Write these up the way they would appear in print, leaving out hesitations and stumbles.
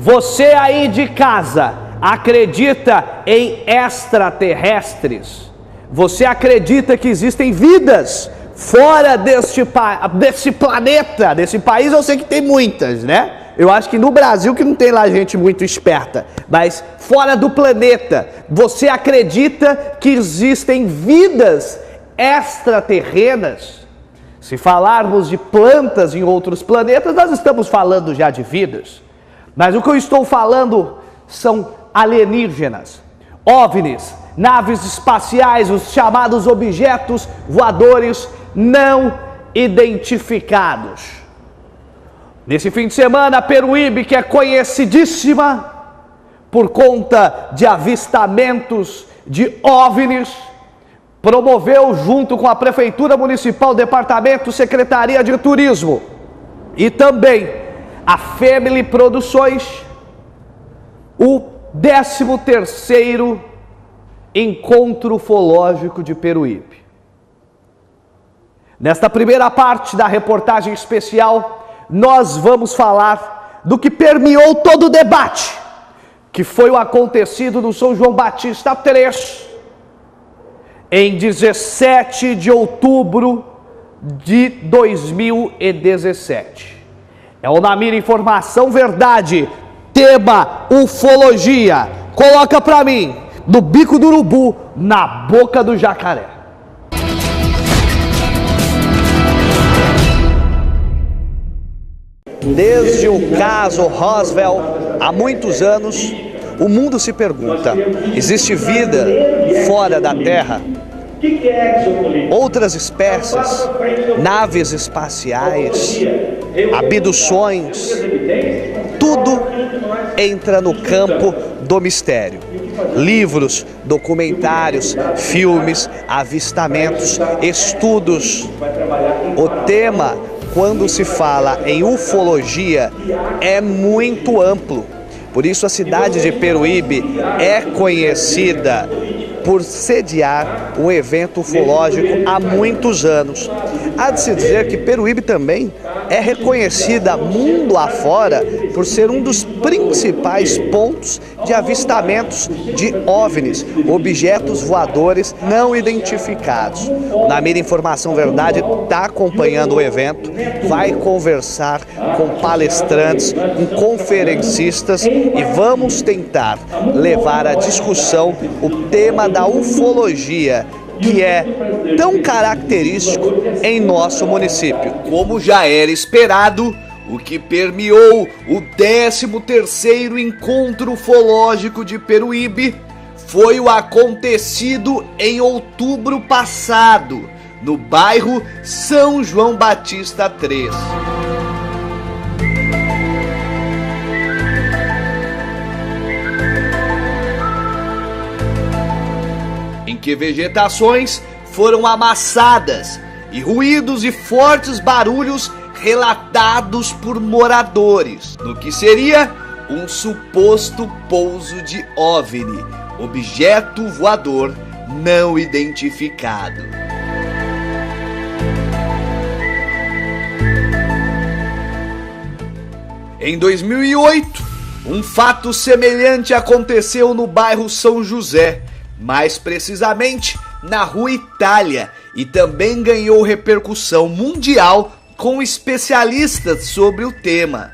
Você aí de casa acredita em extraterrestres? Você acredita que existem vidas fora desse planeta, desse país? Eu sei que tem muitas, né? Eu acho que no Brasil que não tem lá gente muito esperta, mas fora do planeta, você acredita que existem vidas extraterrenas? Se falarmos de plantas em outros planetas, nós estamos falando já de vidas. Mas o que eu estou falando são alienígenas, OVNIs, naves espaciais, os chamados objetos voadores não identificados. Nesse fim de semana, Peruíbe, que é conhecidíssima por conta de avistamentos de OVNIs, promoveu junto com a Prefeitura Municipal, Departamento, Secretaria de Turismo e também a Family Produções, o 13º Encontro Ufológico de Peruíbe. Nesta primeira parte da reportagem especial, nós vamos falar do que permeou todo o debate, que foi o acontecido no São João Batista 3, em 17 de outubro de 2017. É o Na Mira Informação Verdade, tema ufologia. Coloca pra mim, do bico do urubu na boca do jacaré. Desde o caso Roswell, há muitos anos, o mundo se pergunta: existe vida fora da Terra? Outras espécies, naves espaciais, abduções, tudo entra no campo do mistério. Livros, documentários, filmes, avistamentos, estudos. O tema, quando se fala em ufologia, é muito amplo. Por isso a cidade de Peruíbe é conhecida por sediar um evento ufológico há muitos anos. Há de se dizer que Peruíbe também é reconhecida mundo afora por ser um dos principais pontos de avistamentos de OVNIs, objetos voadores não identificados. O Na Mira Informação Verdade está acompanhando o evento, vai conversar com palestrantes, com conferencistas e vamos tentar levar à discussão o tema da ufologia, que é tão característico em nosso município. Como já era esperado, o que permeou o 13º Encontro Ufológico de Peruíbe foi o acontecido em outubro passado, no bairro São João Batista 3. Em que vegetações foram amassadas e ruídos e fortes barulhos relatados por moradores, no que seria um suposto pouso de OVNI, objeto voador não identificado. Em 2008, um fato semelhante aconteceu no bairro São José, mais precisamente na Rua Itália, e também ganhou repercussão mundial com especialistas sobre o tema.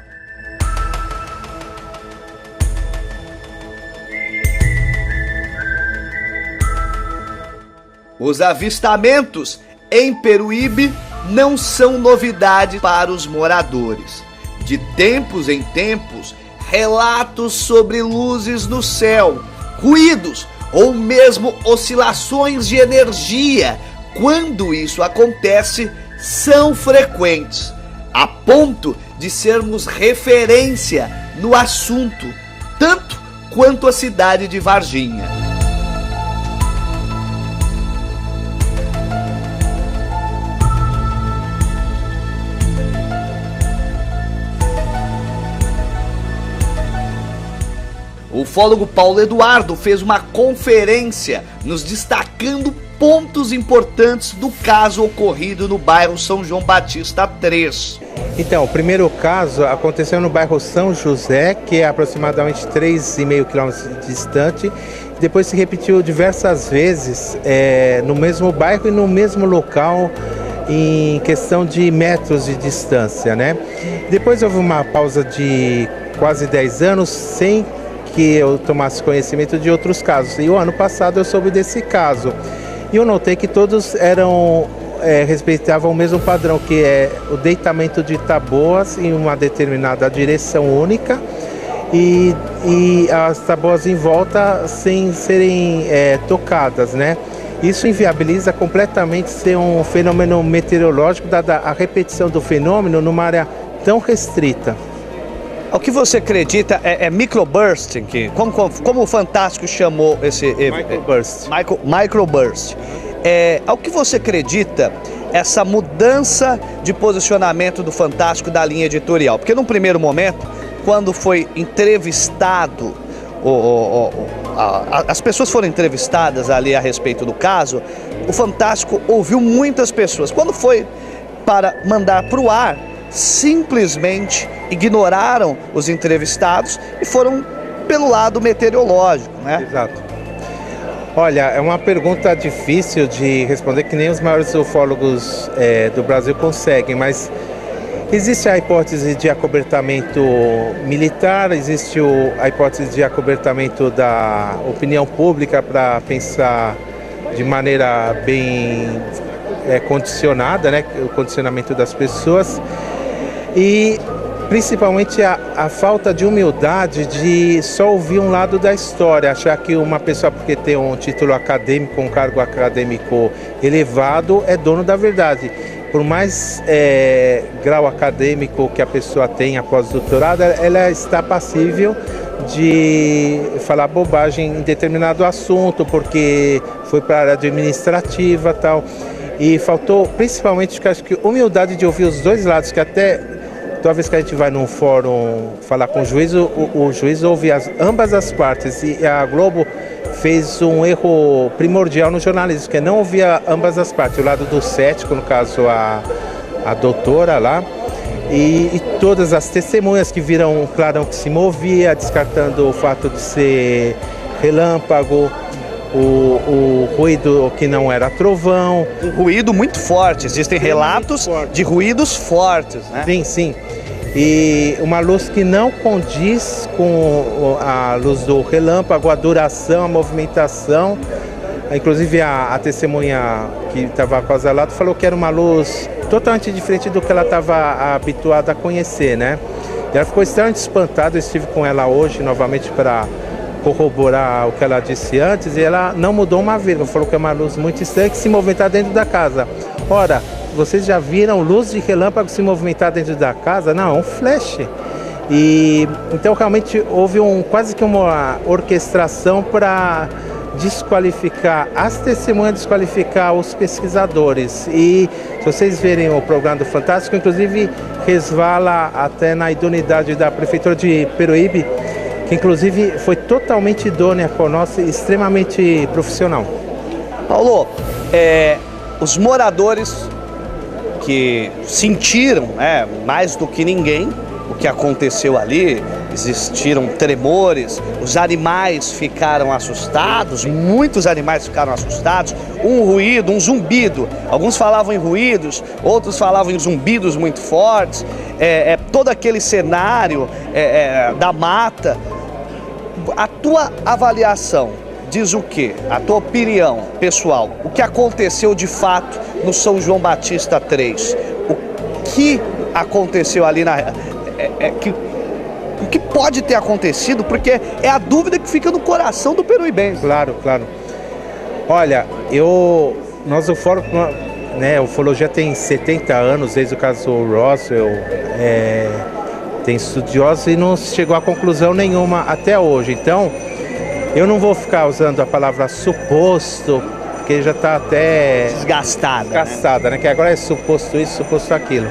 Os avistamentos em Peruíbe não são novidade para os moradores. De tempos em tempos, relatos sobre luzes no céu, ruídos ou mesmo oscilações de energia, quando isso acontece, são frequentes, a ponto de sermos referência no assunto, tanto quanto a cidade de Varginha. O ufólogo Paulo Eduardo fez uma conferência nos destacando pontos importantes do caso ocorrido no bairro São João Batista 3. Então, o primeiro caso aconteceu no bairro São José, que é aproximadamente 3,5 quilômetros distante. Depois se repetiu diversas vezes no mesmo bairro e no mesmo local, em questão de metros de distância, né? Depois houve uma pausa de quase 10 anos sem que eu tomasse conhecimento de outros casos. E o ano passado eu soube desse caso. E eu notei que todos respeitavam o mesmo padrão, que é o deitamento de taboas em uma determinada direção única e as taboas em volta sem serem tocadas, né? Isso inviabiliza completamente ser um fenômeno meteorológico, dada a repetição do fenômeno numa área tão restrita. O que você acredita é microbursting, como o Fantástico chamou esse Microburst. Microburst. Ao que você acredita essa mudança de posicionamento do Fantástico da linha editorial? Porque num primeiro momento, quando foi entrevistado, as pessoas foram entrevistadas ali a respeito do caso, o Fantástico ouviu muitas pessoas. Quando foi para mandar para o ar, simplesmente ignoraram os entrevistados e foram pelo lado meteorológico, né? Exato. Olha, é uma pergunta difícil de responder, que nem os maiores ufólogos do Brasil conseguem, mas existe a hipótese de acobertamento militar, existe a hipótese de acobertamento da opinião pública para pensar de maneira bem condicionada, né, o condicionamento das pessoas, e principalmente a falta de humildade de só ouvir um lado da história, achar que uma pessoa, porque tem um título acadêmico, um cargo acadêmico elevado, é dono da verdade. Por mais grau acadêmico que a pessoa tenha após o doutorado, ela está passível de falar bobagem em determinado assunto, porque foi para a área administrativa e tal. E faltou, principalmente, acho que humildade de ouvir os dois lados, que até toda vez que a gente vai num fórum falar com o juiz, o juiz ouve ambas as partes. E a Globo fez um erro primordial no jornalismo, que é não ouvir ambas as partes. O lado do cético, no caso a doutora lá, e todas as testemunhas que viram um clarão que se movia, descartando o fato de ser relâmpago, o ruído que não era trovão. Um ruído muito forte, existem relatos de ruídos fortes, né? Sim, sim. E uma luz que não condiz com a luz do relâmpago, a duração, a movimentação. Inclusive a testemunha que estava acasalada falou que era uma luz totalmente diferente do que ela estava habituada a conhecer, né? E ela ficou extremamente espantada. Eu estive com ela hoje novamente para corroborar o que ela disse antes, e ela não mudou uma vírgula, falou que é uma luz muito estranha que se movimentar dentro da casa. Ora, vocês já viram luz de relâmpago se movimentar dentro da casa? Não, é um flash. E então realmente houve quase que uma orquestração para desqualificar as testemunhas, desqualificar os pesquisadores. E se vocês verem o programa do Fantástico, inclusive resvala até na idoneidade da Prefeitura de Peruíbe, que inclusive foi totalmente idônea com nós, extremamente profissional. Paulo, os moradores que sentiram, mais do que ninguém, o que aconteceu ali, existiram tremores, os animais ficaram assustados, muitos animais ficaram assustados, um ruído, um zumbido, alguns falavam em ruídos, outros falavam em zumbidos muito fortes, todo aquele cenário da mata. A tua avaliação diz o quê? A tua opinião pessoal, o que aconteceu de fato no São João Batista 3? O que aconteceu ali o que pode ter acontecido, porque é a dúvida que fica no coração do peruibense. Claro, claro. Olha, nós ufologia tem 70 anos, desde o caso Roswell, tem estudiosos e não chegou a conclusão nenhuma até hoje. Então, eu não vou ficar usando a palavra suposto, porque já está até desgastada, né? Que agora é suposto isso, suposto aquilo.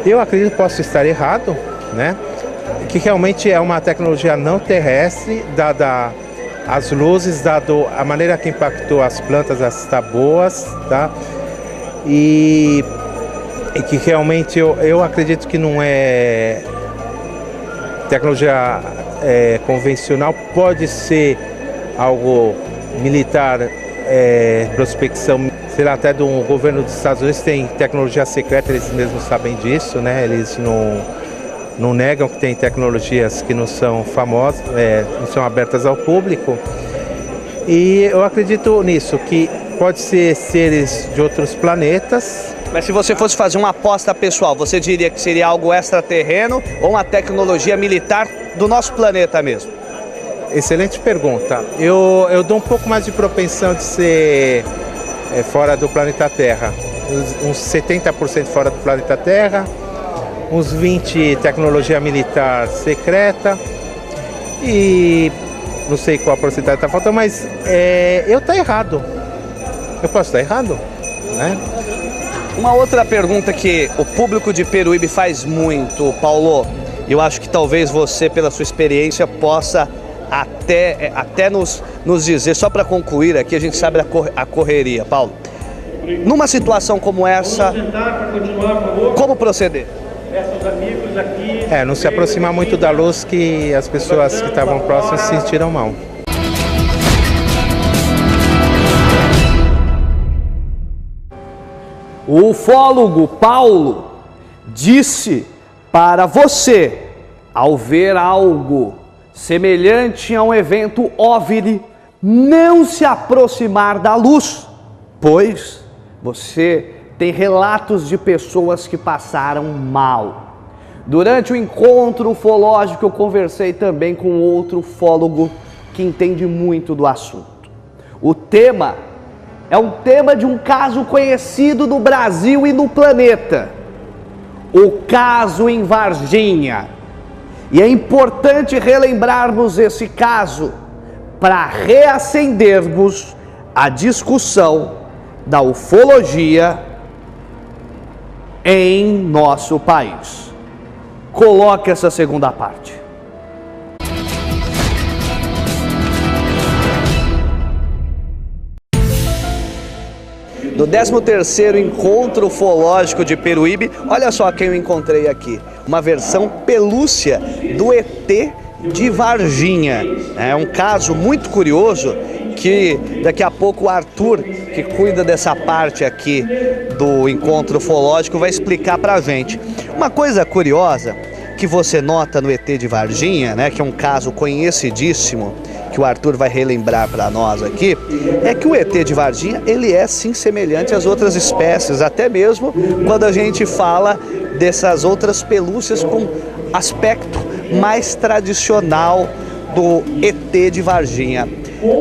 Eu acredito que posso estar errado, né? Que realmente é uma tecnologia não terrestre, dada as luzes, dado a maneira que impactou as plantas, está boas, tá? E que realmente eu acredito que não é tecnologia convencional, pode ser algo militar, prospecção, sei lá, até do governo dos Estados Unidos tem tecnologia secreta, eles mesmos sabem disso, né? Eles não negam que tem tecnologias que não são famosas, não são abertas ao público. E eu acredito nisso, que pode ser seres de outros planetas. Mas se você fosse fazer uma aposta pessoal, você diria que seria algo extraterreno ou uma tecnologia militar do nosso planeta mesmo? Excelente pergunta. Eu dou um pouco mais de propensão de ser fora do planeta Terra. Uns 70% fora do planeta Terra, uns 20% tecnologia militar secreta e não sei qual a porcentagem está faltando, mas eu estou errado. Eu posso estar errado, né? Uma outra pergunta que o público de Peruíbe faz muito, Paulo, eu acho que talvez você, pela sua experiência, possa até nos dizer, só para concluir aqui, a gente sabe a correria, Paulo. Numa situação como essa, como proceder? Não se aproximar muito da luz, que as pessoas que estavam próximas se sentiram mal. O ufólogo Paulo disse para você, ao ver algo semelhante a um evento OVNI, não se aproximar da luz, pois você tem relatos de pessoas que passaram mal. Durante o encontro ufológico eu conversei também com outro ufólogo que entende muito do assunto. O tema é um tema de um caso conhecido no Brasil e no planeta, o caso em Varginha. E é importante relembrarmos esse caso para reacendermos a discussão da ufologia em nosso país. Coloque essa segunda parte. Do 13º Encontro Ufológico de Peruíbe, olha só quem eu encontrei aqui. Uma versão pelúcia do ET de Varginha. É um caso muito curioso que daqui a pouco o Arthur, que cuida dessa parte aqui do Encontro Ufológico, vai explicar pra gente. Uma coisa curiosa que você nota no ET de Varginha, né, que é um caso conhecidíssimo, que o Arthur vai relembrar para nós aqui, é que o ET de Varginha, ele é sim semelhante às outras espécies, até mesmo quando a gente fala dessas outras pelúcias com aspecto mais tradicional do ET de Varginha.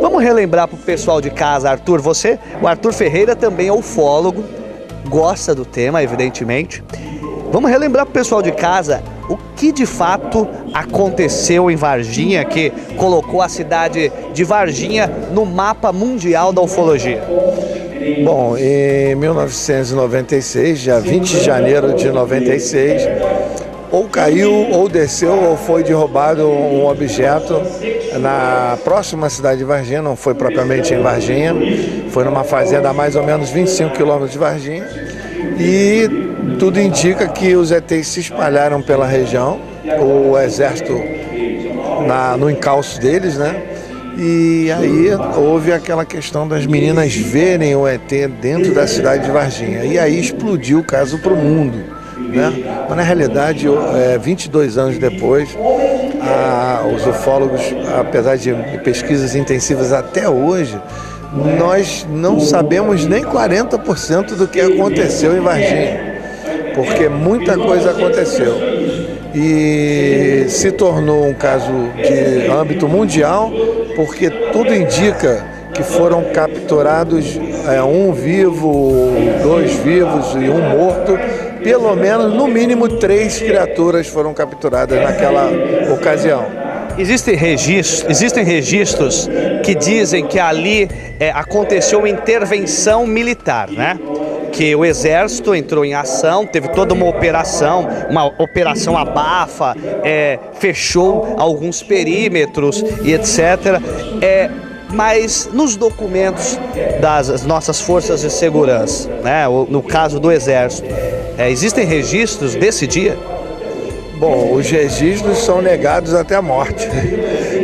Vamos relembrar para o pessoal de casa, Arthur, o Arthur Ferreira também é ufólogo, gosta do tema, evidentemente. Vamos relembrar para o pessoal de casa o que de fato aconteceu em Varginha, que colocou a cidade de Varginha no mapa mundial da ufologia. Bom, em 1996, dia 20 de janeiro de 96, ou caiu, ou desceu, ou foi derrubado um objeto na próxima cidade de Varginha, não foi propriamente em Varginha, foi numa fazenda a mais ou menos 25 quilômetros de Varginha, e tudo indica que os ETs se espalharam pela região, o exército no encalço deles, né? E aí houve aquela questão das meninas verem o ET dentro da cidade de Varginha. E aí explodiu o caso para o mundo, né? Mas na realidade, 22 anos depois, os ufólogos, apesar de pesquisas intensivas até hoje, nós não sabemos nem 40% do que aconteceu em Varginha, porque muita coisa aconteceu. E se tornou um caso de âmbito mundial, porque tudo indica que foram capturados um vivo, 2 vivos e 1 morto. Pelo menos, no mínimo, 3 criaturas foram capturadas naquela ocasião. Existem registros que dizem que ali aconteceu uma intervenção militar, né? porque o Exército entrou em ação, teve toda uma operação abafa, fechou alguns perímetros e etc. Mas nos documentos das nossas forças de segurança, né, no caso do Exército, existem registros desse dia? Bom, os registros são negados até a morte.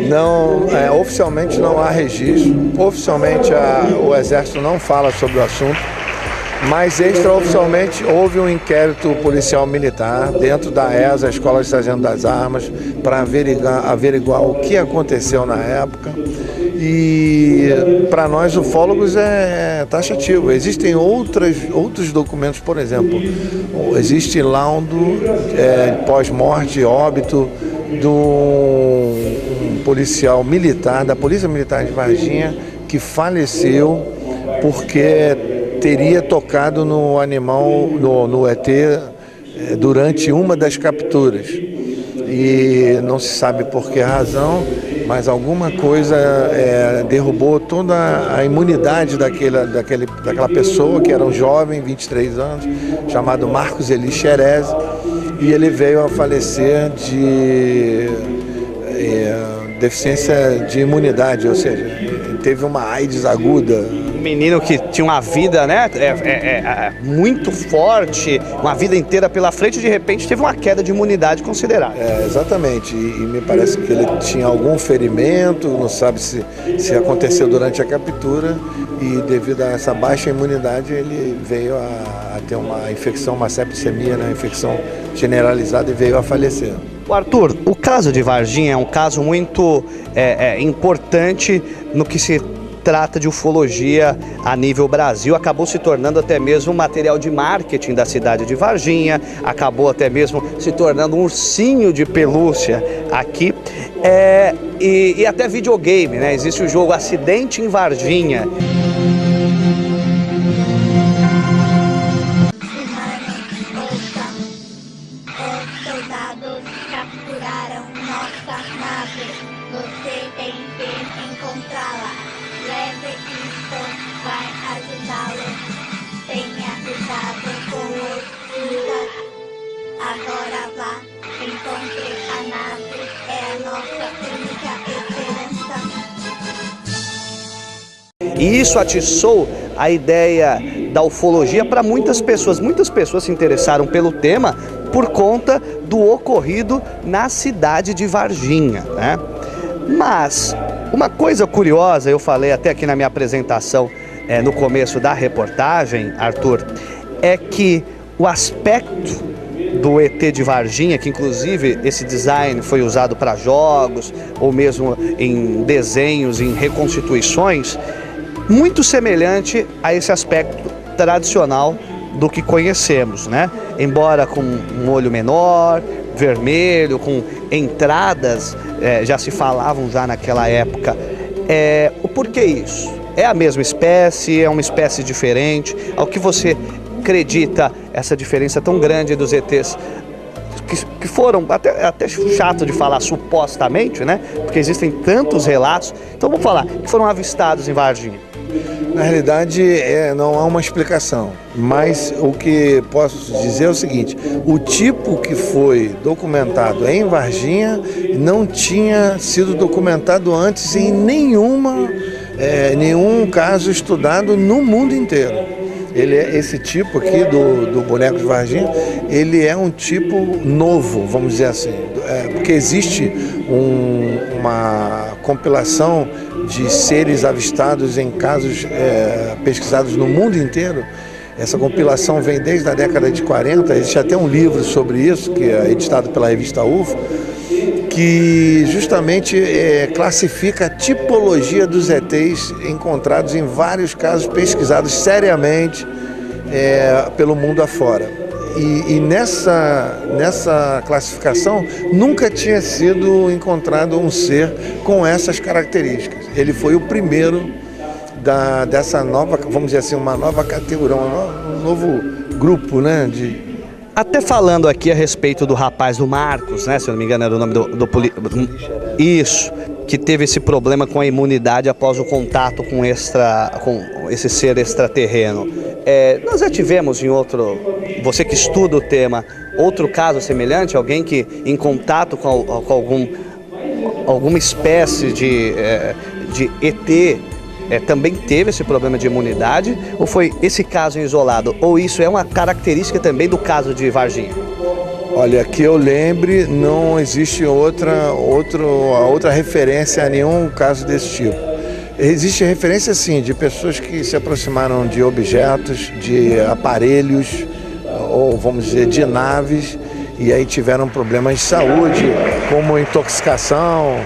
Não, oficialmente não há registro. Oficialmente o Exército não fala sobre o assunto, mas extraoficialmente houve um inquérito policial militar dentro da ESA, Escola de Sargento das Armas, para averiguar o que aconteceu na época. E para nós, ufólogos, é taxativo. Existem outros documentos, por exemplo, existe laudo pós-morte, óbito, de um policial militar, da Polícia Militar de Varginha, que faleceu porque teria tocado no animal, no ET, durante uma das capturas. E não se sabe por que razão, mas alguma coisa derrubou toda a imunidade daquela pessoa, que era um jovem, 23 anos, chamado Marcos Eli Xerez, e ele veio a falecer de deficiência de imunidade, ou seja, teve uma AIDS aguda. Um menino que tinha uma vida, né, muito forte, uma vida inteira pela frente, de repente teve uma queda de imunidade considerável. Exatamente, e me parece que ele tinha algum ferimento, não sabe se aconteceu durante a captura, e devido a essa baixa imunidade ele veio a ter uma infecção, uma septicemia, né, infecção generalizada, e veio a falecer. Arthur, o caso de Varginha é um caso muito importante no que se trata de ufologia a nível Brasil, acabou se tornando até mesmo um material de marketing da cidade de Varginha, acabou até mesmo se tornando um ursinho de pelúcia aqui, e até videogame, né? Existe o jogo Acidente em Varginha. Capturaram nossa nave. Você tem que encontrá-la. Leve isto, vai ajudá-lo. Tenha cuidado com os cuidados. Agora vá, encontre a nave. É a nossa única esperança. E isso atiçou a ideia da ufologia para muitas pessoas. Muitas pessoas se interessaram pelo tema por conta do ocorrido na cidade de Varginha, né? Mas uma coisa curiosa, eu falei até aqui na minha apresentação, no começo da reportagem, Arthur, é que o aspecto do ET de Varginha, que inclusive esse design foi usado para jogos ou mesmo em desenhos, em reconstituições, muito semelhante a esse aspecto tradicional do que conhecemos, né? Embora com um olho menor, vermelho, com entradas, já se falavam já naquela época. O porquê isso? É a mesma espécie? É uma espécie diferente? Ao que você acredita essa diferença tão grande dos ETs que foram, até chato de falar supostamente, né? Porque existem tantos relatos. Então vamos falar, que foram avistados em Varginha. Na realidade, não há uma explicação, mas o que posso dizer é o seguinte: o tipo que foi documentado em Varginha não tinha sido documentado antes em nenhum caso estudado no mundo inteiro. Esse tipo aqui do boneco de Varginha, ele é um tipo novo, vamos dizer assim, porque existe uma compilação de seres avistados em casos pesquisados no mundo inteiro. Essa compilação vem desde a década de 40, existe até um livro sobre isso, que é editado pela revista UFO, que justamente classifica a tipologia dos ETs encontrados em vários casos pesquisados seriamente pelo mundo afora. E nessa classificação nunca tinha sido encontrado um ser com essas características. Ele foi o primeiro dessa nova, vamos dizer assim, uma nova categoria, um novo grupo, né? Até falando aqui a respeito do rapaz do Marcos, né? Se eu não me engano era o nome Isso, que teve esse problema com a imunidade após o contato com esse ser extraterreno. Nós já tivemos você que estuda o tema, outro caso semelhante, alguém que em contato com alguma espécie de ET também teve esse problema de imunidade, ou foi esse caso isolado, ou isso é uma característica também do caso de Varginha? Olha, que eu lembre, não existe outra referência a nenhum caso desse tipo. Existe referência, sim, de pessoas que se aproximaram de objetos, de aparelhos, ou vamos dizer, de naves, e aí tiveram problemas de saúde, como intoxicação,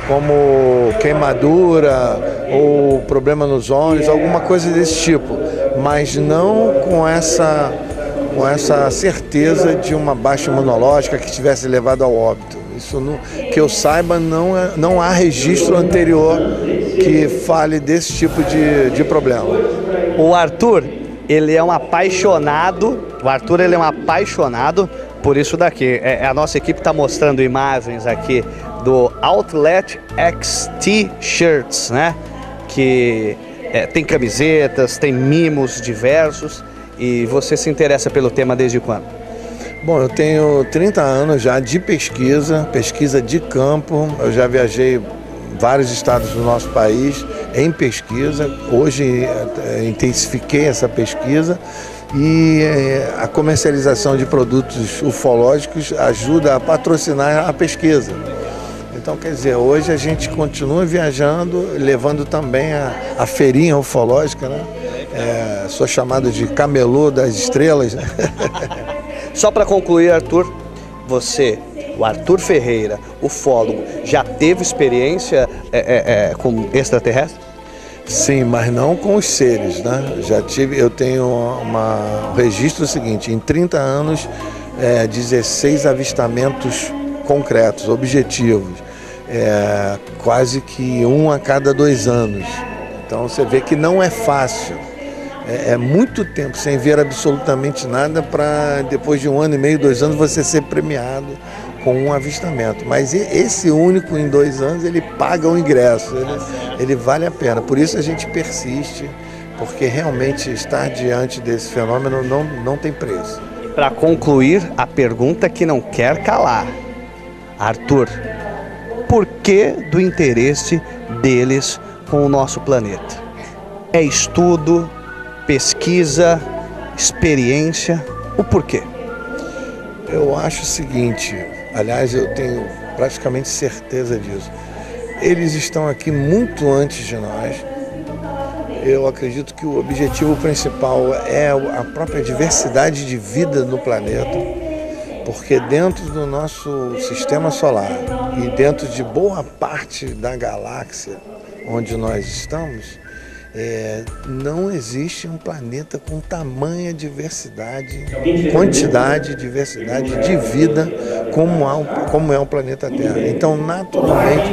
como queimadura, ou problema nos olhos, alguma coisa desse tipo. Mas não com essa certeza de uma baixa imunológica que tivesse levado ao óbito. Isso, que eu saiba, não há registro anterior que fale desse tipo de problema. O Arthur, ele é um apaixonado, por isso daqui. A nossa equipe está mostrando imagens aqui do Outlet XT Shirts, né? Que tem camisetas, tem mimos diversos. E você se interessa pelo tema desde quando? Bom, eu tenho 30 anos já de pesquisa de campo. Eu já viajei vários estados do nosso país em pesquisa. Hoje intensifiquei essa pesquisa e a comercialização de produtos ufológicos ajuda a patrocinar a pesquisa. Então, quer dizer, hoje a gente continua viajando, levando também a feirinha ufológica, né? Sou chamado de camelô das estrelas, né? Só para concluir, Arthur, você, o Arthur Ferreira, ufólogo, já teve experiência com extraterrestre? Sim, mas não com os seres, né? Eu tenho um registro seguinte, em 30 anos, 16 avistamentos concretos, objetivos, quase que um a cada 2 anos. Então você vê que não é fácil. É muito tempo sem ver absolutamente nada para depois de 1 ano e meio, 2 anos, você ser premiado com um avistamento. Mas esse único em 2 anos, ele paga o ingresso, ele vale a pena. Por isso a gente persiste, porque realmente estar diante desse fenômeno não tem preço. E para concluir, a pergunta que não quer calar. Arthur, por que do interesse deles com o nosso planeta? É estudo, pesquisa, experiência, o porquê? Eu acho o seguinte, aliás, eu tenho praticamente certeza disso. Eles estão aqui muito antes de nós. Eu acredito que o objetivo principal é a própria diversidade de vida no planeta, porque dentro do nosso sistema solar e dentro de boa parte da galáxia onde nós estamos, não existe um planeta com tamanha diversidade, quantidade, diversidade de vida como é o planeta Terra. Então, naturalmente,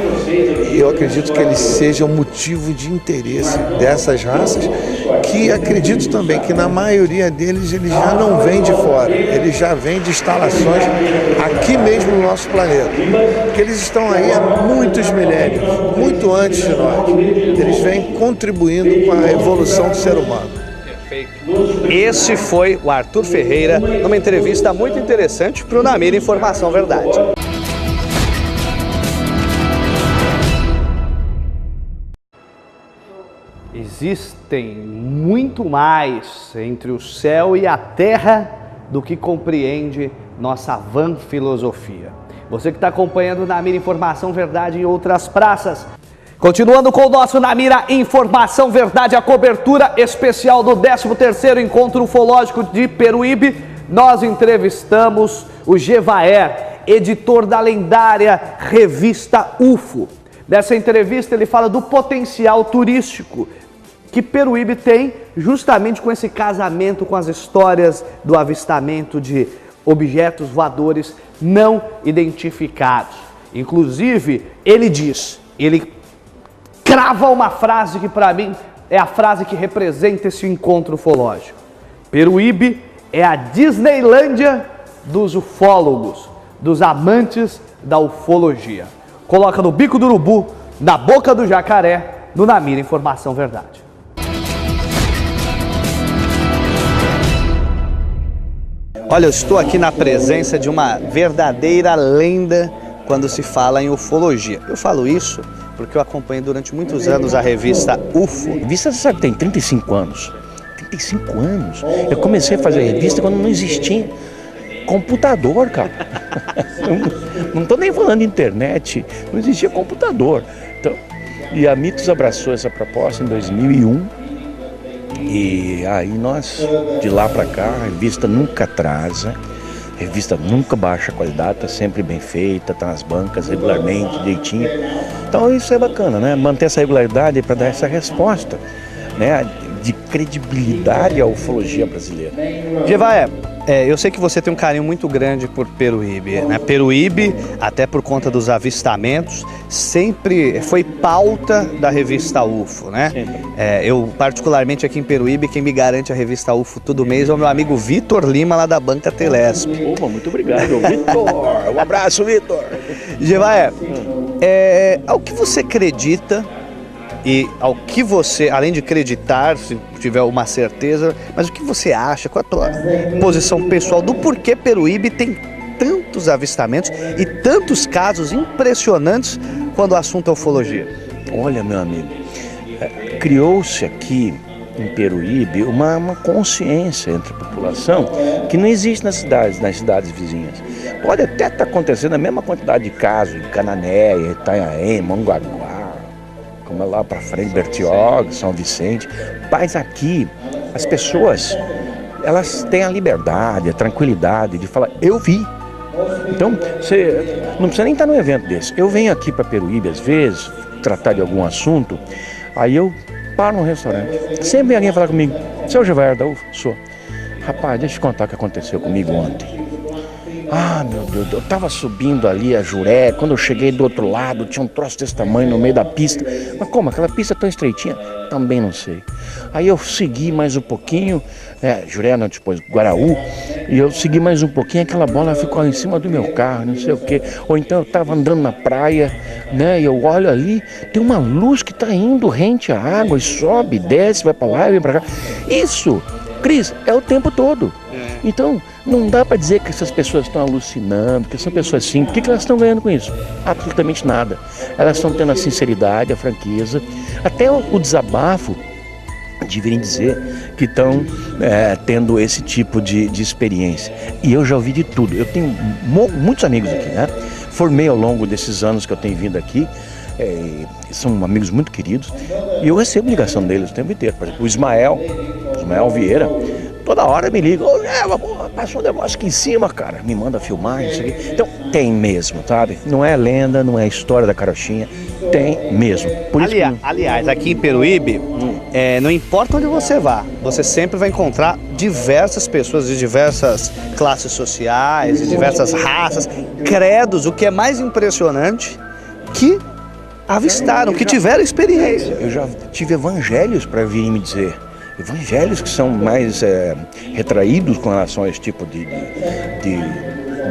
eu acredito que eles sejam motivo de interesse dessas raças, que acredito também que na maioria deles eles já não vêm de fora, eles já vêm de instalações aqui mesmo no nosso planeta, porque eles estão aí há muitos milênios, muito antes de nós. Eles vêm contribuindo com a evolução do ser humano. Esse foi o Arthur Ferreira, numa entrevista muito interessante para o Namira Informação Verdade. Existem muito mais entre o céu e a terra do que compreende nossa vã filosofia. Você que está acompanhando o Namira Informação Verdade em outras praças. Continuando com o nosso Namira Informação Verdade, a cobertura especial do 13º Encontro Ufológico de Peruíbe, nós entrevistamos o Gevaer, editor da lendária revista UFO. Nessa entrevista ele fala do potencial turístico que Peruíbe tem justamente com esse casamento com as histórias do avistamento de objetos voadores não identificados. Inclusive, ele crava uma frase que para mim é a frase que representa esse encontro ufológico. Peruíbe é a Disneylândia dos ufólogos, dos amantes da ufologia. Coloca no bico do urubu, na boca do jacaré, no Namira Informação Verdade. Olha, eu estou aqui na presença de uma verdadeira lenda quando se fala em ufologia. Eu falo isso porque eu acompanhei durante muitos anos a revista UFO. A revista, você sabe, tem 35 anos. 35 anos. Eu comecei a fazer a revista quando não existia computador, cara. Não estou nem falando de internet, não existia computador. Então, e a Mitos abraçou essa proposta em 2001. E aí nós, de lá para cá, a revista nunca atrasa, a revista nunca baixa a qualidade, está sempre bem feita, está nas bancas regularmente, direitinho. Então isso é bacana, né? Manter essa regularidade para dar essa resposta, né? De credibilidade à ufologia brasileira. Jevaé, eu sei que você tem um carinho muito grande por Peruíbe, né? Peruíbe, até por conta dos avistamentos, sempre foi pauta da revista UFO, né? Eu, particularmente aqui em Peruíbe, quem me garante a revista UFO todo mês é o meu amigo Vitor Lima, lá da Banca Telesp. Opa, muito obrigado, Vitor. Um abraço, Vitor. Jevaé, ao que você acredita e ao que você, além de acreditar, se tiver uma certeza, mas o que você acha, qual a tua posição pessoal do porquê Peruíbe tem tantos avistamentos e tantos casos impressionantes quando o assunto é ufologia? Olha, meu amigo, criou-se aqui em Peruíbe uma consciência entre a população que não existe nas cidades vizinhas. Pode até estar acontecendo a mesma quantidade de casos em Cananéia, Itanhaém, Mongaguá, como é lá para frente, Bertioga, São Vicente, mas aqui as pessoas, elas têm a liberdade, a tranquilidade de falar, eu vi. Então, você não precisa nem estar num evento desse. Eu venho aqui para Peruíbe às vezes, tratar de algum assunto, aí eu paro num restaurante, sempre vem alguém falar comigo, você é o Jevaé da UFO? Sou. Rapaz, deixa eu te contar o que aconteceu comigo ontem. Ah, meu Deus, eu tava subindo ali a Juré, quando eu cheguei do outro lado, tinha um troço desse tamanho no meio da pista. Mas como, aquela pista tão estreitinha? Também não sei. Aí eu segui mais um pouquinho, Juré não, depois Guaraú, e eu segui mais um pouquinho, aquela bola ficou em cima do meu carro, não sei o quê. Ou então eu tava andando na praia, né, e eu olho ali, tem uma luz que tá indo rente à água, e sobe, desce, vai pra lá e vem pra cá. Isso, Cris, é o tempo todo. Então, não dá para dizer que essas pessoas estão alucinando, que são pessoas assim. O que elas estão ganhando com isso? Absolutamente nada. Elas estão tendo a sinceridade, a franqueza, até o desabafo de virem dizer que estão tendo esse tipo de experiência. E eu já ouvi de tudo. Eu tenho muitos amigos aqui, né? Formei ao longo desses anos que eu tenho vindo aqui. São amigos muito queridos. E eu recebo ligação deles o tempo inteiro. Por exemplo, o Ismael Vieira, toda hora me liga, passou um negócio aqui em cima, cara, me manda filmar, isso aqui. Então, tem mesmo, sabe? Não é lenda, não é história da carochinha, tem mesmo. Por isso aliás, aqui em Peruíbe, não importa onde você vá, você sempre vai encontrar diversas pessoas de diversas classes sociais, de diversas raças, credos, o que é mais impressionante, que avistaram, que tiveram experiência. Eu já tive evangelhos para virem me dizer. Evangelhos que são mais retraídos com relação a esse tipo de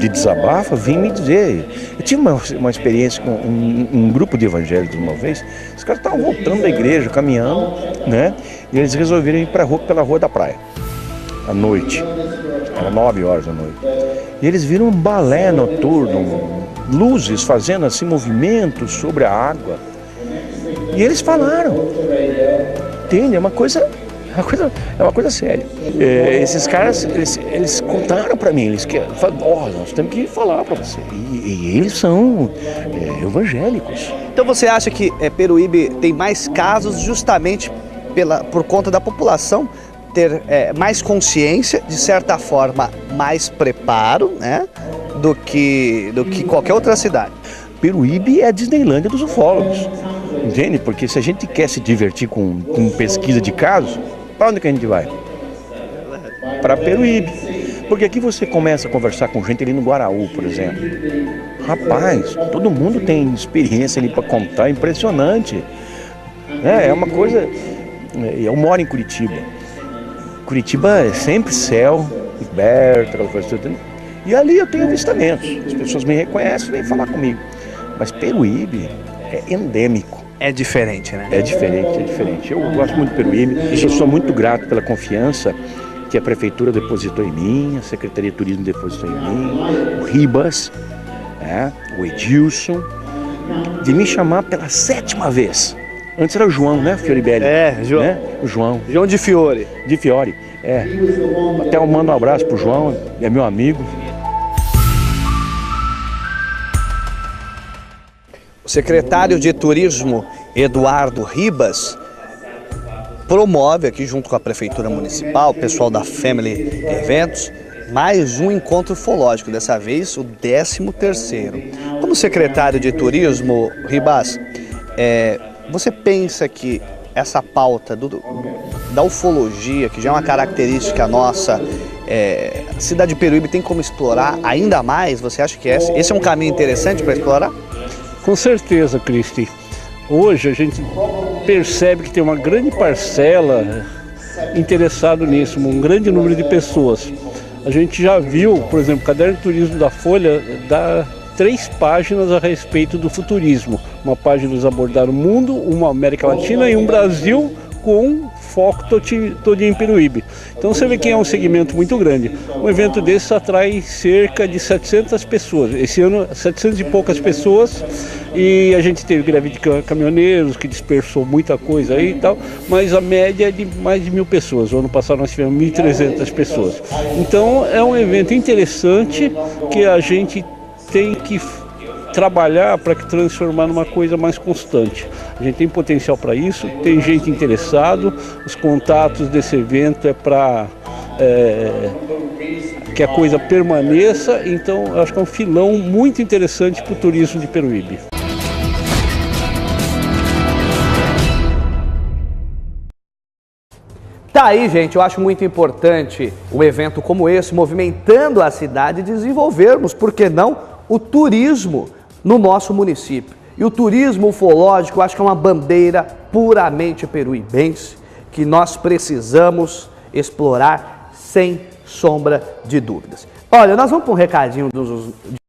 desabafo, vêm me dizer. Eu tive uma experiência com um grupo de evangélicos uma vez, os caras estavam voltando da igreja, caminhando, né? E eles resolveram ir pela rua da praia, à noite, era 9 horas da noite. E eles viram um balé noturno, luzes fazendo assim movimentos sobre a água. E eles falaram, entende? É uma coisa séria. Esses caras, eles contaram para mim, eles falaram, nós temos que falar para você. E eles são evangélicos. Então você acha que Peruíbe tem mais casos justamente por conta da população ter mais consciência, de certa forma, mais preparo, né, do que qualquer outra cidade? Peruíbe é a Disneylândia dos ufólogos, entende? Porque se a gente quer se divertir com pesquisa de casos, para onde que a gente vai? Para Peruíbe. Porque aqui você começa a conversar com gente ali no Guaraú, por exemplo. Rapaz, todo mundo tem experiência ali para contar, impressionante. É uma coisa... Eu moro em Curitiba. Curitiba é sempre céu, aberto, aquela coisa toda. E ali eu tenho avistamentos. As pessoas me reconhecem e vêm falar comigo. Mas Peruíbe é endêmico. É diferente, né? É diferente. Eu gosto muito de Peruíbe. Eu sou muito grato pela confiança que que a Prefeitura depositou em mim, a Secretaria de Turismo depositou em mim, o Ribas, o Edilson, de me chamar pela 7ª vez. Antes era o João, né, Fioribelli? João. Né? O João. João de Fiore. De Fiore, Até eu mando um abraço pro João, é meu amigo. O secretário de Turismo, Eduardo Ribas, promove aqui junto com a Prefeitura Municipal, o pessoal da Family Eventos, mais um encontro ufológico, dessa vez o 13º. Como secretário de Turismo, Ribas, você pensa que essa pauta da ufologia, que já é uma característica nossa, a cidade de Peruíbe tem como explorar ainda mais? Você acha que esse é um caminho interessante para explorar? Com certeza, Cristi. Hoje a gente percebe que tem uma grande parcela interessada nisso, um grande número de pessoas. A gente já viu, por exemplo, o Caderno de Turismo da Folha dá 3 páginas a respeito do futurismo. Uma página eles abordaram o mundo, uma América Latina e um Brasil com foco todinho em Peruíbe. Então você vê que é um segmento muito grande. Um evento desse atrai cerca de 700 pessoas. Esse ano, 700 e poucas pessoas. E a gente teve greve de caminhoneiros, que dispersou muita coisa aí e tal, mas a média é de mais de 1.000 pessoas. O ano passado nós tivemos 1.300 pessoas. Então é um evento interessante que a gente tem que trabalhar para transformar numa coisa mais constante. A gente tem potencial para isso, tem gente interessado, os contatos desse evento é para que a coisa permaneça, então eu acho que é um filão muito interessante para o turismo de Peruíbe. Tá aí, gente, eu acho muito importante um evento como esse, movimentando a cidade, e desenvolvermos, por que não, o turismo no nosso município. E o turismo ufológico, eu acho que é uma bandeira puramente peruibense, que nós precisamos explorar sem sombra de dúvidas. Olha, nós vamos para um recadinho dos